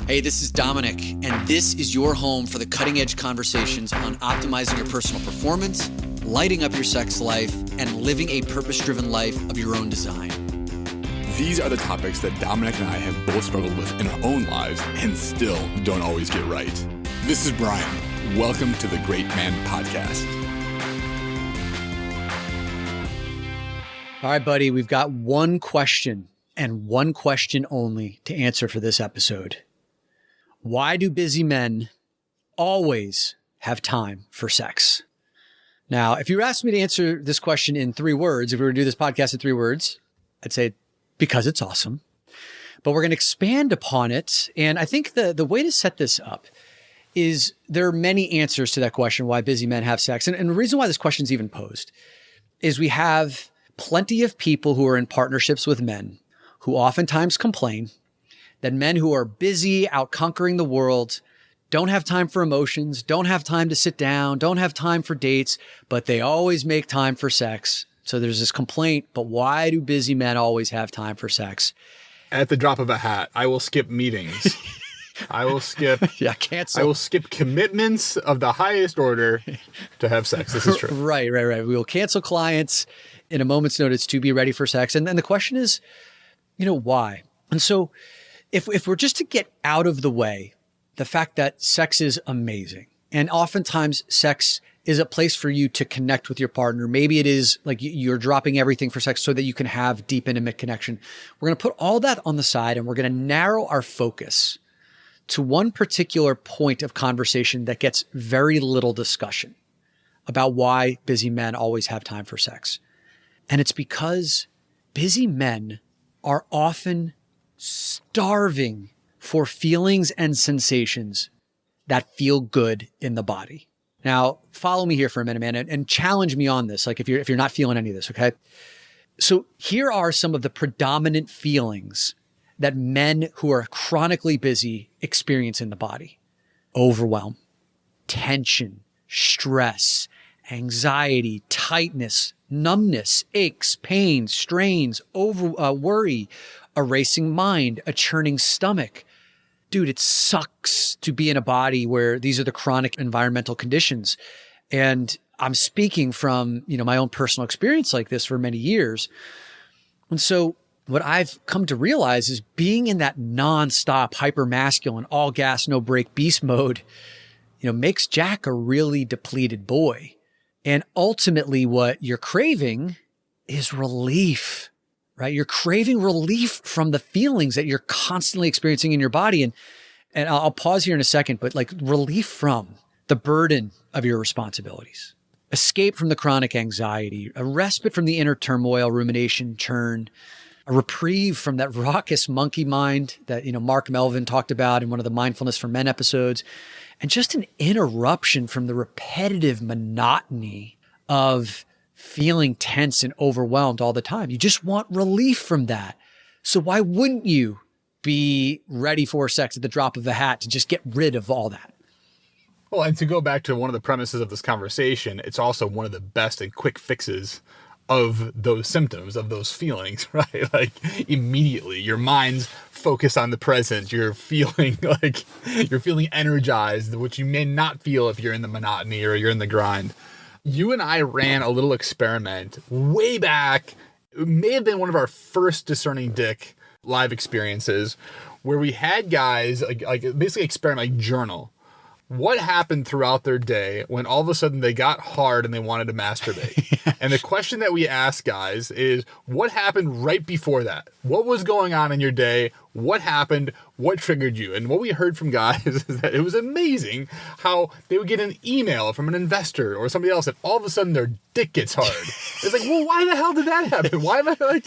Hey, this is Dominic, and this is your home for the cutting-edge conversations on optimizing your personal performance, lighting up your sex life, and living a purpose-driven life of your own design. These are the topics that Dominic and I have both struggled with in our own lives and still don't always get right. This is Bryan. Welcome to the Great Man Podcast. All right, buddy, we've got one question and one question only to answer for this episode. Why do busy men always have time for sex? Now, if you were asked me to answer this question in 3 words, if we were to do this podcast in 3 words, I'd say because it's awesome. But we're going to expand upon it. And I think the way to set this up is there are many answers to that question, why busy men have sex. And the reason why this question is even posed is we have plenty of people who are in partnerships with men who oftentimes complain that men who are busy out conquering the world don't have time for emotions, don't have time to sit down, don't have time for dates, but they always make time for sex. So there's this complaint, but why do busy men always have time for sex? At the drop of a hat, I will skip meetings. I will skip cancel. I will skip commitments of the highest order to have sex. This is true. Right. We will cancel clients in a moment's notice to be ready for sex. And then the question is, why? And so if we're just to get out of the way, the fact that sex is amazing, and oftentimes sex is a place for you to connect with your partner. Maybe it is like you're dropping everything for sex so that you can have deep, intimate connection. We're going to put all that on the side and we're going to narrow our focus to one particular point of conversation that gets very little discussion about why busy men always have time for sex. And it's because busy men are often starving for feelings and sensations that feel good in the body. Now, follow me here for a minute, man, and challenge me on this. Like if you're not feeling any of this, okay? So here are some of the predominant feelings that men who are chronically busy experience in the body: overwhelm, tension, stress, anxiety, tightness, numbness, aches, pains, strains, worry, a racing mind, a churning stomach. Dude, it sucks to be in a body where these are the chronic environmental conditions. And I'm speaking from, my own personal experience like this for many years. And so what I've come to realize is being in that nonstop, hyper-masculine, all gas, no break beast mode, makes Jack a really depleted boy. And ultimately what you're craving is relief, right? You're craving relief from the feelings that you're constantly experiencing in your body. And I'll pause here in a second, but like relief from the burden of your responsibilities, escape from the chronic anxiety, a respite from the inner turmoil, rumination, churn, a reprieve from that raucous monkey mind that, Mark Melvin talked about in one of the Mindfulness for Men episodes, and just an interruption from the repetitive monotony of feeling tense and overwhelmed all the time. You just want relief from that. So why wouldn't you be ready for sex at the drop of a hat to just get rid of all that? Well, and to go back to one of the premises of this conversation, it's also one of the best and quick fixes of those symptoms, of those feelings, right? Like immediately your mind's focused on the present. You're feeling energized, which you may not feel if you're in the monotony or you're in the grind. You and I ran a little experiment way back. It may have been one of our first Discerning Dick live experiences where we had guys like basically experiment, like journal. What happened throughout their day when all of a sudden they got hard and they wanted to masturbate? And the question that we ask guys is, what happened right before that? What was going on in your day? What happened? What triggered you? And what we heard from guys is that it was amazing how they would get an email from an investor or somebody else and all of a sudden their dick gets hard. It's like, well, why the hell did that happen? Why am I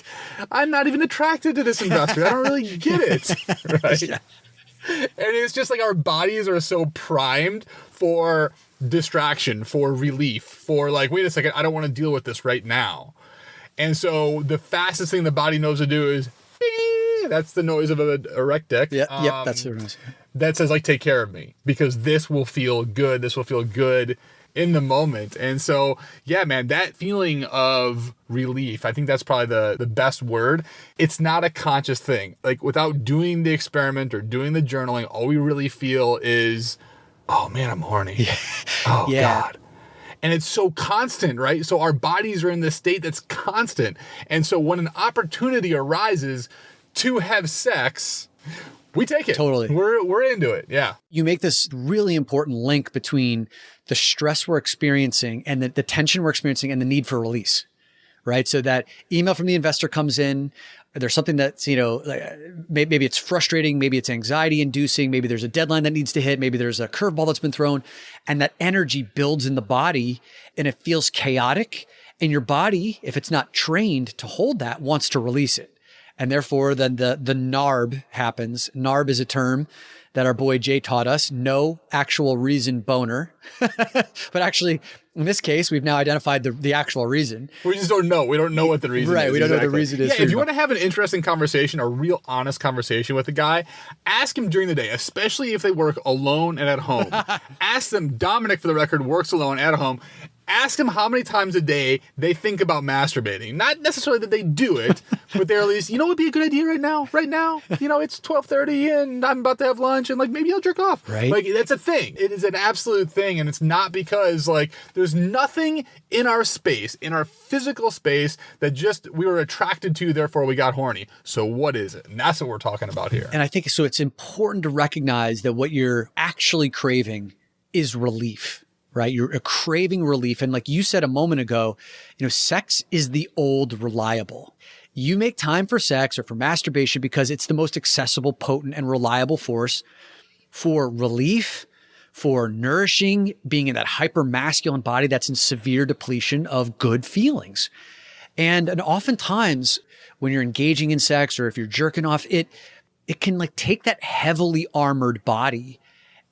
I'm not even attracted to this investor. I don't really get it. Right? Yeah. And it's just like our bodies are so primed for distraction, for relief, for like, wait a second, I don't want to deal with this right now. And so the fastest thing the body knows to do is, bing! That's the noise of an erect dick. Yep, that's the noise. That says, like, take care of me because this will feel good. This will feel good. in the moment. And so, yeah, man, that feeling of relief, I think that's probably the best word. It's not a conscious thing. Like without doing the experiment or doing the journaling, all we really feel is, oh man, I'm horny. Yeah. Oh Yeah. God. And it's so constant, right? So our bodies are in this state that's constant. And so when an opportunity arises to have sex, we take it. Totally. We're into it. Yeah. You make this really important link between the stress we're experiencing and the tension we're experiencing and the need for release, right? So that email from the investor comes in, there's something that's, maybe it's frustrating, maybe it's anxiety inducing, maybe there's a deadline that needs to hit, maybe there's a curveball that's been thrown, and that energy builds in the body and it feels chaotic. And your body, if it's not trained to hold that, wants to release it. And therefore, then the NARB happens. NARB is a term that our boy Jay taught us. No actual reason boner. But actually, in this case, we've now identified the actual reason. We just don't know. We don't know what the reason is. Right. We don't know what the reason is. Yeah, if you want to have an interesting conversation, a real honest conversation with a guy, ask him during the day, especially if they work alone and at home. Ask them, Dominic, for the record, works alone at home. Ask them how many times a day they think about masturbating. Not necessarily that they do it, but they're at least, what would be a good idea right now? Right now, it's 12:30 and I'm about to have lunch and maybe I'll jerk off. Right. That's a thing. It is an absolute thing. And it's not because there's nothing in our space, in our physical space that just we were attracted to, therefore we got horny. So what is it? And that's what we're talking about here. And I think so it's important to recognize that what you're actually craving is relief. Right? You're craving relief. And like you said a moment ago, sex is the old reliable. You make time for sex or for masturbation because it's the most accessible, potent, and reliable force for relief, for nourishing, being in that hyper-masculine body that's in severe depletion of good feelings. And oftentimes when you're engaging in sex or if you're jerking off, it can take that heavily armored body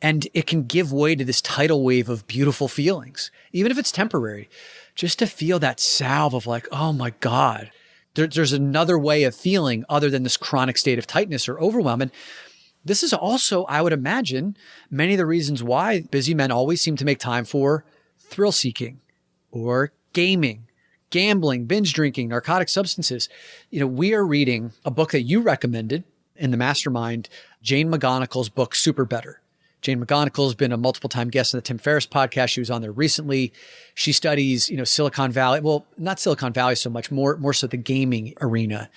and it can give way to this tidal wave of beautiful feelings, even if it's temporary, just to feel that salve of oh my God, there's another way of feeling other than this chronic state of tightness or overwhelm. And this is also, I would imagine, many of the reasons why busy men always seem to make time for thrill seeking or gaming, gambling, binge drinking, narcotic substances. We are reading a book that you recommended in the mastermind, Jane McGonigal's book, Super Better. Jane McGonigal has been a multiple-time guest on the Tim Ferriss podcast. She was on there recently. She studies, Silicon Valley. Well, not Silicon Valley so much, more so the gaming arena.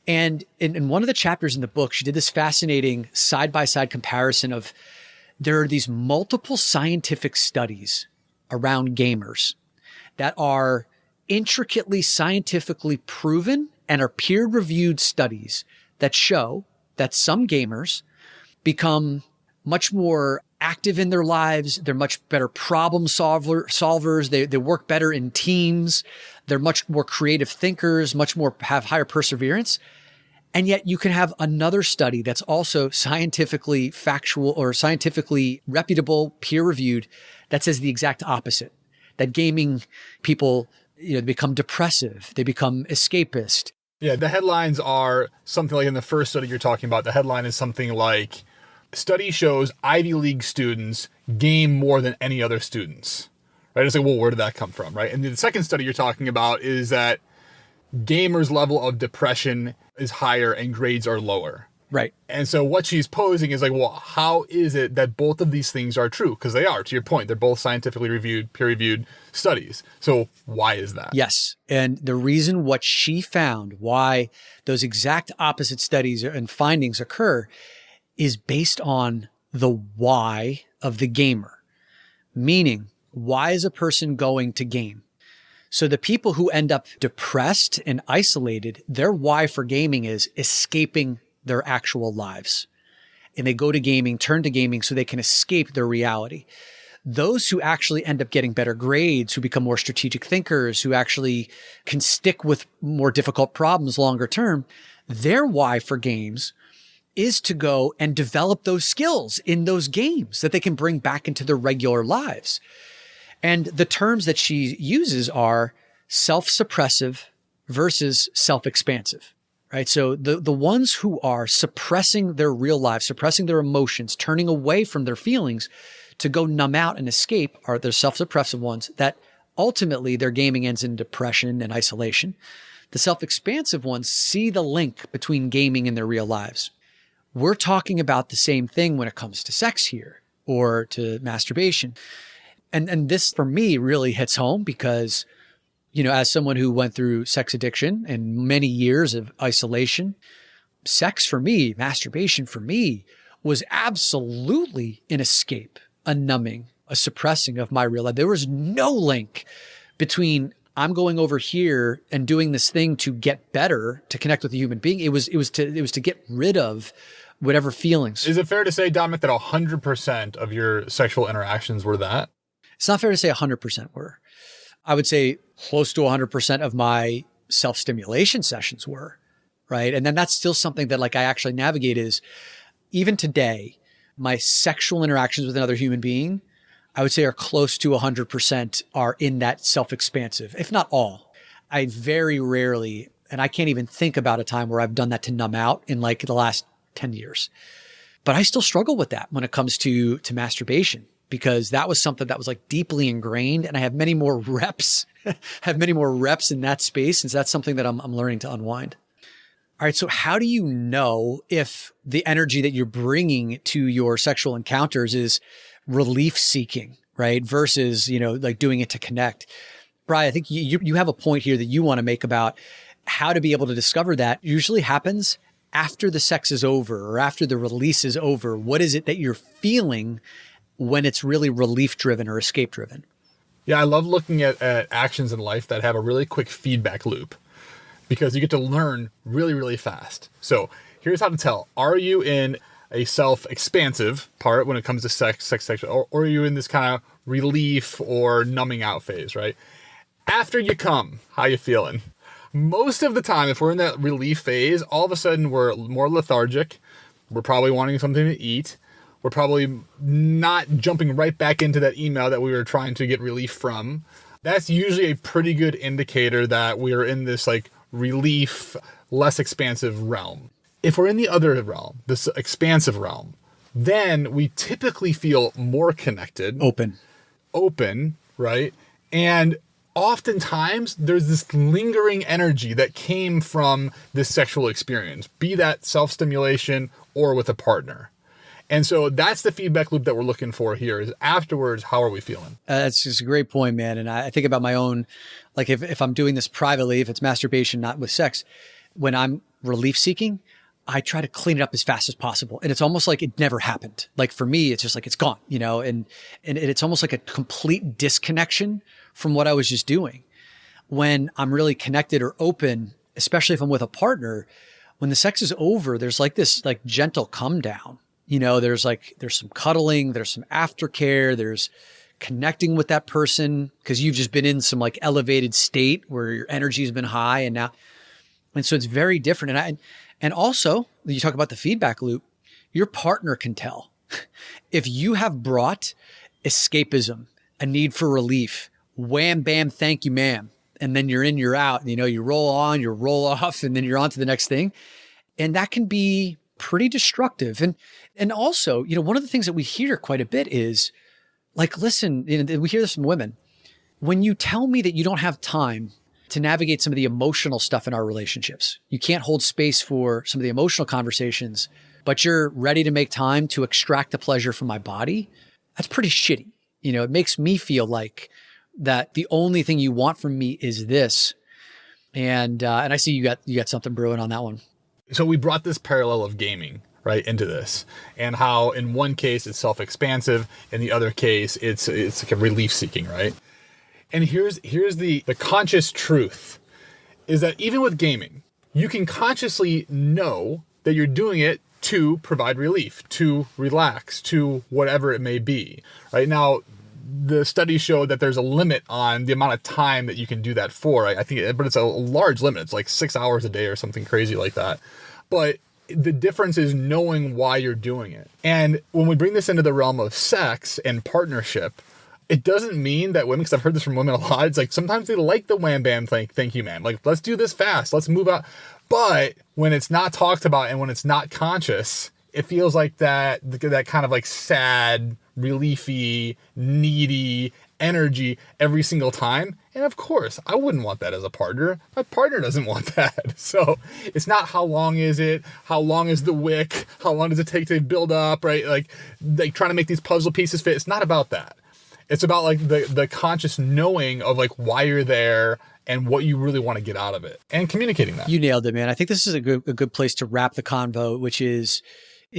And in one of the chapters in the book, she did this fascinating side-by-side comparison of there are these multiple scientific studies around gamers that are intricately scientifically proven and are peer-reviewed studies that show that some gamers become much more active in their lives. They're much better problem solvers. They work better in teams. They're much more creative thinkers, have higher perseverance. And yet you can have another study that's also scientifically factual or scientifically reputable, peer reviewed, that says the exact opposite, that gaming people, become depressive. They become escapist. Yeah. The headlines are something like in the first study you're talking about, the headline is something like, study shows Ivy League students game more than any other students, right? It's well, where did that come from, right? And the second study you're talking about is that gamers' level of depression is higher and grades are lower. Right. And so what she's posing is well, how is it that both of these things are true? Because they are, to your point, they're both scientifically reviewed, peer-reviewed studies. So why is that? Yes. And the reason what she found, why those exact opposite studies and findings occur, is based on the why of the gamer. Meaning, why is a person going to game? So the people who end up depressed and isolated, their why for gaming is escaping their actual lives. And they go to gaming, turn to gaming so they can escape their reality. Those who actually end up getting better grades, who become more strategic thinkers, who actually can stick with more difficult problems longer term, their why for games is to go and develop those skills in those games that they can bring back into their regular lives. And the terms that she uses are self-suppressive versus self-expansive, right? So the ones who are suppressing their real lives, suppressing their emotions, turning away from their feelings to go numb out and escape are the self-suppressive ones that ultimately their gaming ends in depression and isolation. The self-expansive ones see the link between gaming and their real lives. We're talking about the same thing when it comes to sex here or to masturbation. And this for me really hits home because, as someone who went through sex addiction and many years of isolation, sex for me, masturbation for me was absolutely an escape, a numbing, a suppressing of my real life. There was no link between I'm going over here and doing this thing to get better, to connect with a human being. It was to get rid of whatever feelings. Is it fair to say, Dominic, that 100% of your sexual interactions were that? It's not fair to say 100% were. I would say close to 100% of my self-stimulation sessions were, right? And then that's still something that I actually navigate is even today, my sexual interactions with another human being, I would say are close to 100% are in that self-expansive, if not all. I very rarely, and I can't even think about a time where I've done that to numb out in the last 10 years. But I still struggle with that when it comes to masturbation, because that was something that was deeply ingrained, and I have many more reps, in that space. And so that's something that I'm learning to unwind. All right. So how do you know if the energy that you're bringing to your sexual encounters is relief seeking, right? Versus, doing it to connect? Bryan, I think you have a point here that you want to make about how to be able to discover that. Usually happens after the sex is over or after the release is over. What is it that you're feeling when it's really relief driven or escape driven? Yeah, I love looking at actions in life that have a really quick feedback loop because you get to learn really, really fast. So here's how to tell. Are you in a self-expansive part when it comes to sex, or are you in this kind of relief or numbing out phase, right? After you come, how you feeling? Most of the time, if we're in that relief phase, all of a sudden we're more lethargic. We're probably wanting something to eat. We're probably not jumping right back into that email that we were trying to get relief from. That's usually a pretty good indicator that we're in this relief, less expansive realm. If we're in the other realm, this expansive realm, then we typically feel more connected. Open, right? And oftentimes there's this lingering energy that came from this sexual experience, be that self-stimulation or with a partner. And so that's the feedback loop that we're looking for here is afterwards, how are we feeling? That's just a great point, man. And I think about my own, if I'm doing this privately, if it's masturbation, not with sex, when I'm relief seeking, I try to clean it up as fast as possible. And it's almost like it never happened. For me, it's just it's gone, and it's almost like a complete disconnection from what I was just doing. When I'm really connected or open, especially if I'm with a partner, when the sex is over, there's this gentle come down. There's some cuddling, there's some aftercare, there's connecting with that person because you've just been in some elevated state where your energy has been high and so it's very different. And also you talk about the feedback loop, your partner can tell if you have brought escapism, a need for relief, wham, bam, thank you, ma'am. And then you're in, you're out, and you roll on, you roll off, and then you're on to the next thing. And that can be pretty destructive. And also, one of the things that we hear quite a bit is listen, we hear this from women. When you tell me that you don't have time to navigate some of the emotional stuff in our relationships, you can't hold space for some of the emotional conversations, but you're ready to make time to extract the pleasure from my body. That's pretty shitty. It makes me feel like that the only thing you want from me is this. And I see you got something brewing on that one. So we brought this parallel of gaming right into this, and how in one case it's self-expansive, in the other case it's like a relief seeking, right? And here's the conscious truth is that even with gaming, you can consciously know that you're doing it to provide relief, to relax, to whatever it may be. Right now, the studies show that there's a limit on the amount of time that you can do that for. I think, but it's a large limit. It's 6 hours a day or something crazy like that. But the difference is knowing why you're doing it. And when we bring this into the realm of sex and partnership, it doesn't mean that women, because I've heard this from women a lot, it's sometimes they like the wham bam thank you ma'am. Let's do this fast. Let's move out. But when it's not talked about and when it's not conscious, it feels like that kind of like sad, reliefy, needy energy every single time. And of course, I wouldn't want that as a partner. My partner doesn't want that. So it's not how long is it? How long is the wick? How long does it take to build up, right? Like trying to make these puzzle pieces fit. It's not about that. It's about like the conscious knowing of like why you're there and what you really want to get out of it and communicating that. You nailed it, man. I think this is a good place to wrap the convo, which is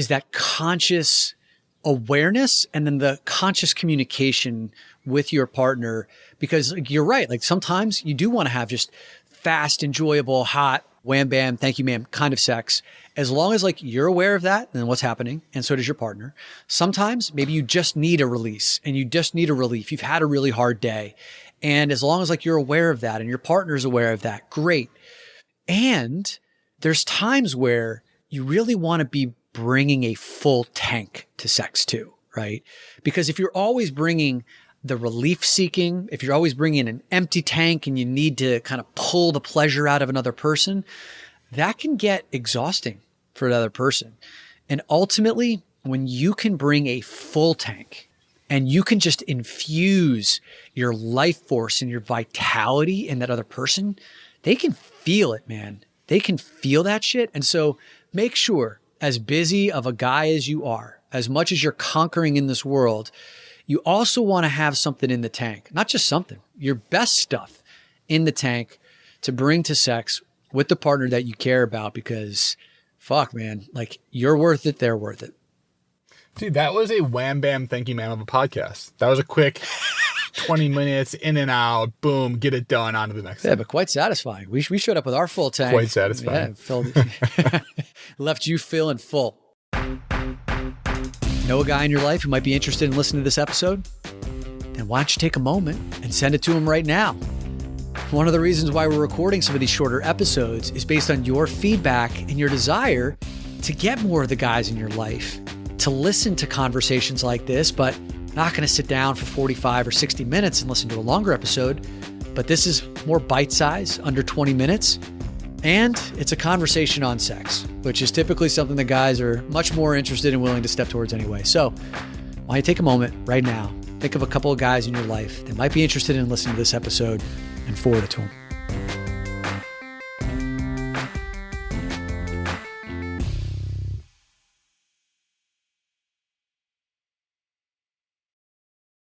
that conscious awareness and then the conscious communication with your partner, because you're right. Like sometimes you do want to have just fast, enjoyable, hot, wham, bam, thank you, ma'am, kind of sex. As long as like you're aware of that and what's happening, and so does your partner. Sometimes maybe you just need a release and you just need a relief. You've had a really hard day. And as long as like you're aware of that and your partner's aware of that, great. And there's times where you really want to be bringing a full tank to sex too, right? Because if you're always bringing the relief seeking, if you're always bringing an empty tank and you need to kind of pull the pleasure out of another person, that can get exhausting for another person. And ultimately, when you can bring a full tank and you can just infuse your life force and your vitality in that other person, they can feel it, man. They can feel that shit. And so make sure, as busy of a guy as you are, as much as you're conquering in this world, you also want to have something in the tank, not just something, your best stuff in the tank to bring to sex with the partner that you care about, because fuck, man, like you're worth it. They're worth it. Dude, that was a wham, bam, thank you, ma'am of a podcast. That was a quick 20 minutes in and out, boom, get it done, on to the next thing. But quite satisfying. We showed up with our full tank. Quite satisfying. Yeah, left you feeling full. Know a guy in your life who might be interested in listening to this episode? Then why don't you take a moment and send it to him right now? One of the reasons why we're recording some of these shorter episodes is based on your feedback and your desire to get more of the guys in your life to listen to conversations like this, but not going to sit down for 45 or 60 minutes and listen to a longer episode. But this is more bite size, under 20 minutes. And it's a conversation on sex, which is typically something that guys are much more interested and willing to step towards anyway. So why don't you take a moment right now, think of a couple of guys in your life that might be interested in listening to this episode and forward it to them.